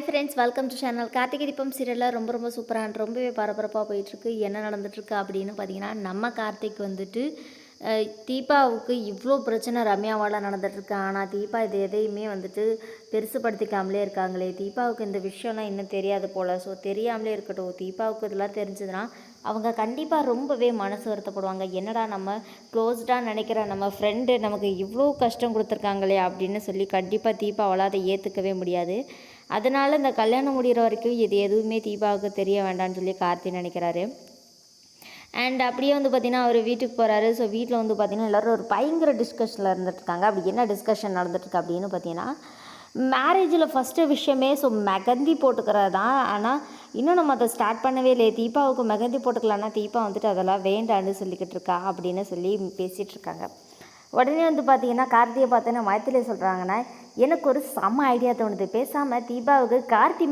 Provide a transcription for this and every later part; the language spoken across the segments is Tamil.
Hi friends, welcome to channel. Karthigai Deepam சீரியலில் ரொம்ப சூப்பராக ரொம்பவே பரபரப்பாக போயிட்டுருக்கு. என்ன நடந்துட்டுருக்கு அப்படின்னு பார்த்தீங்கன்னா, நம்ம கார்த்திக் வந்துட்டு தீபாவுக்கு இவ்வளோ பிரச்சனை ரம்யாவால் நடந்துகிட்ருக்கு. ஆனால் தீபா இது எதையுமே வந்துட்டு பெருசுப்படுத்திக்காமலே இருக்காங்களே. தீபாவுக்கு இந்த விஷயம்லாம் இன்னும் தெரியாது போல். ஸோ தெரியாமலே இருக்கட்டும். தீபாவுக்கு இதெல்லாம் தெரிஞ்சதுன்னா அவங்க கண்டிப்பாக ரொம்பவே மனசு வருத்தப்படுவாங்க. என்னடா நம்ம க்ளோஸ்டாக நினைக்கிற நம்ம ஃப்ரெண்டு நமக்கு இவ்வளோ கஷ்டம் கொடுத்துருக்காங்களே அப்படின்னு சொல்லி கண்டிப்பாக தீபாவால் அதை ஏற்றுக்கவே முடியாது. அதனால் இந்த கல்யாணம் முடிகிற வரைக்கும் இது எதுவுமே தீபாவுக்கு தெரிய வேண்டாம்னு சொல்லி கார்த்தி நினைக்கிறாரு. அண்ட் அப்படியே வந்து பார்த்திங்கன்னா அவர் வீட்டுக்கு போகிறாரு. ஸோ வீட்டில் வந்து பார்த்திங்கன்னா எல்லோரும் ஒரு பயங்கர டிஸ்கஷனில் இருந்துகிட்ருக்காங்க. அப்படி என்ன டிஸ்கஷன் நடந்துட்டுருக்கு அப்படின்னு பார்த்தீங்கன்னா, மேரேஜில் ஃபஸ்ட்டு விஷயமே மெகந்தி போட்டுக்கிறது தான். ஆனால் இன்னும் நம்ம அதை ஸ்டார்ட் பண்ணவே இல்லையே. தீபாவுக்கு மெகந்தி போட்டுக்கலான்னா தீபா வந்துட்டு அதெல்லாம் வேண்டான்னு சொல்லிக்கிட்டு இருக்கா அப்படின்னு சொல்லி பேசிகிட்டு இருக்காங்க. உடனே வந்து பார்த்தீங்கன்னா கார்த்தியை பார்த்தோன்னா மைத்திலே சொல்கிறாங்கன்னா, எனக்கு ஒரு செம்ம ஐடியா தோணுது. பேசாமல் தீபாவுக்கு கார்த்தி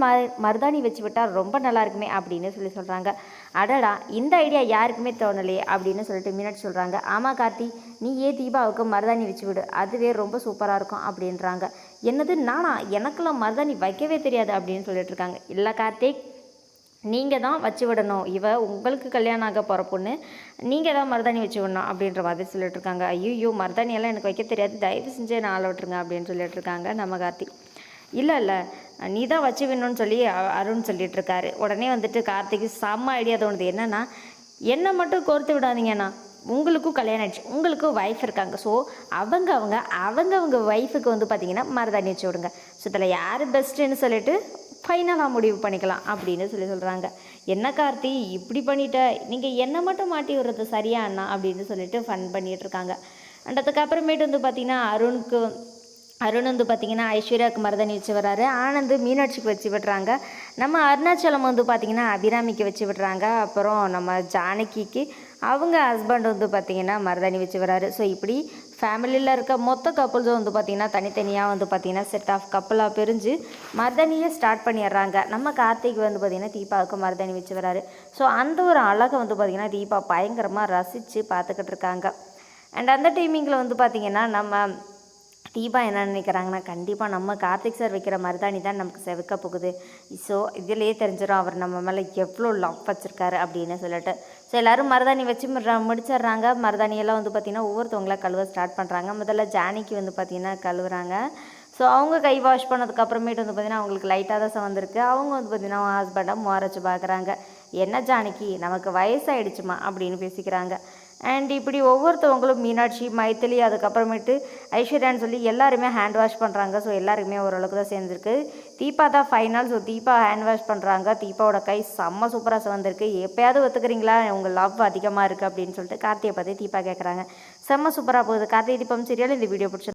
மருதாணி வச்சு விட்டால் ரொம்ப நல்லா இருக்குமே அப்படின்னு சொல்லி சொல்கிறாங்க. அடடா, இந்த ஐடியா யாருக்குமே தோணலையே அப்படின்னு சொல்லிட்டு மீனாட்சி சொல்கிறாங்க. ஆமாம் கார்த்தி, நீ ஏன் தீபாவுக்கு மருதாணி வச்சு விடு, அதுவே ரொம்ப சூப்பராக இருக்கும் அப்படின்றாங்க. என்னது நானா? எனக்கெல்லாம் மருதாணி வைக்கவே தெரியாது அப்படின்னு சொல்லிட்டு இருக்காங்க. இல்லை கார்த்திக், நீங்கள் தான் வச்சு விடணும். உங்களுக்கு கல்யாணம் ஆக போகிற பொண்ணு, நீங்கள் தான் மருதாணி வச்சு விடணும் அப்படின்ற மாதிரி சொல்லிட்டுருக்காங்க. ஐயோ, மருதாணியெல்லாம் எனக்கு வைக்க தெரியாது, தயவு செஞ்சு நான் ஆள விட்டுருங்க அப்படின்னு சொல்லிட்டுருக்காங்க நம்ம கார்த்திக். இல்லை நீ தான் வச்சு விடணும்னு சொல்லி அருண் சொல்லிகிட்ருக்காரு. உடனே வந்துட்டு கார்த்திக்கு செம்ம ஐடியா தோணுது. என்னென்னா, என்னை மட்டும் கோர்த்து விடாதீங்கண்ணா, உங்களுக்கும் கல்யாணம் ஆயிடுச்சு, உங்களுக்கும் ஒய்ஃப் இருக்காங்க. ஸோ அவங்க ஒய்ஃபுக்கு வந்து பார்த்திங்கன்னா மருதாணி வச்சு விடுங்க. ஸோ இதில் யார் பெஸ்ட்டுன்னு சொல்லிட்டு ஃபைனலாக முடிவு பண்ணிக்கலாம் அப்படின்னு சொல்கிறாங்க. என்ன கார்த்தி இப்படி பண்ணிட்ட, நீங்கள் என்னை மட்டும் மாட்டி விடுறது சரியா அண்ணா அப்படின்னு சொல்லிட்டு ஃபன் பண்ணிகிட்ருக்காங்க. அண்ட் அதுக்கப்புறமேட்டு வந்து பார்த்திங்கன்னா அருண் வந்து பார்த்திங்கன்னா ஐஸ்வர்யாவுக்கு மருதாணி வச்சு வர்றாரு. ஆனந்த் மீனாட்சிக்கு வச்சு விடுறாங்க. நம்ம அருணாச்சலம் வந்து பார்த்திங்கன்னா அபிராமிக்கு வச்சு விடுறாங்க. அப்புறம் நம்ம ஜானகிக்கு அவங்க ஹஸ்பண்ட் வந்து பார்த்திங்கன்னா மருதாணி வச்சு வர்றாரு. ஸோ இப்படி ஃபேமிலியில் இருக்க மொத்த கப்புள்ஸும் வந்து பார்த்திங்கன்னா தனித்தனியாக வந்து பார்த்திங்கன்னா செட் ஆஃப் கப்பலாக பிரிஞ்சு மருதாணியை ஸ்டார்ட் பண்ணிடுறாங்க. நம்ம கார்த்திக் வந்து பார்த்திங்கன்னா தீபாவுக்கு மருதாணி வச்சு வர்றாரு. ஸோ அந்த ஒரு அழகை வந்து பார்த்திங்கன்னா தீபா பயங்கரமாக ரசித்து பார்த்துக்கிட்டு இருக்காங்க. அண்ட் அந்த டைமிங்கில் வந்து பார்த்திங்கன்னா நம்ம தீபா என்ன நினைக்கிறாங்கன்னா, கண்டிப்பாக நம்ம கார்த்திக் சார் வைக்கிற மருதாணி தான் நமக்கு செவக்க போகுது. ஸோ இதிலே தெரிஞ்சிடும் அவர் நம்ம மேலே எவ்வளோ லவ் வச்சுருக்காரு அப்படின்னு சொல்லிட்டு. ஸோ எல்லோரும் மருதாணி வச்சு முடிச்சிடுறாங்க. மருதாணியெல்லாம் வந்து பார்த்திங்கன்னா ஒவ்வொருத்தவங்களாம் கழுவ ஸ்டார்ட் பண்ணுறாங்க. முதல்ல ஜானிக்கு வந்து பார்த்திங்கன்னா கழுவுறாங்க. ஸோ அவங்க கை வாஷ் பண்ணதுக்கப்புறமேட்டு வந்து பார்த்திங்கன்னா அவங்களுக்கு லைட்டாக தான் வந்திருக்கு. அவங்க வந்து பார்த்திங்கன்னா ஹஸ்பண்டை முறைச்சி பார்க்குறாங்க. என்ன ஜானகி, நமக்கு வயசாகிடுச்சுமா அப்படின்னு பேசிக்கிறாங்க. அண்ட் இப்படி ஒவ்வொருத்தவங்களும் மீனாட்சி, மைத்திலி, அதுக்கப்புறமேட்டு ஐஸ்வர்யான்னு சொல்லி எல்லாருமே ஹேண்ட் வாஷ் பண்ணுறாங்க. ஸோ எல்லாருக்குமே ஓரளவுக்கு தான் சேர்ந்துருக்கு. தீபா தான் final. So Deepa hand wash பண்ணுறாங்க. தீபாவோட கை செம்ம சூப்பராக வந்திருக்கு. எப்போயாவது ஒத்துக்கிறீங்களா, உங்கள் லவ் அதிகமாக இருக்குது அப்படின்னு சொல்லிட்டு கார்த்தியை பார்த்து தீபா கேட்குறாங்க. செம்ம சூப்பராக போகுது கார்த்திகை தீபம் சீரியல். இந்த வீடியோ பிடிச்சி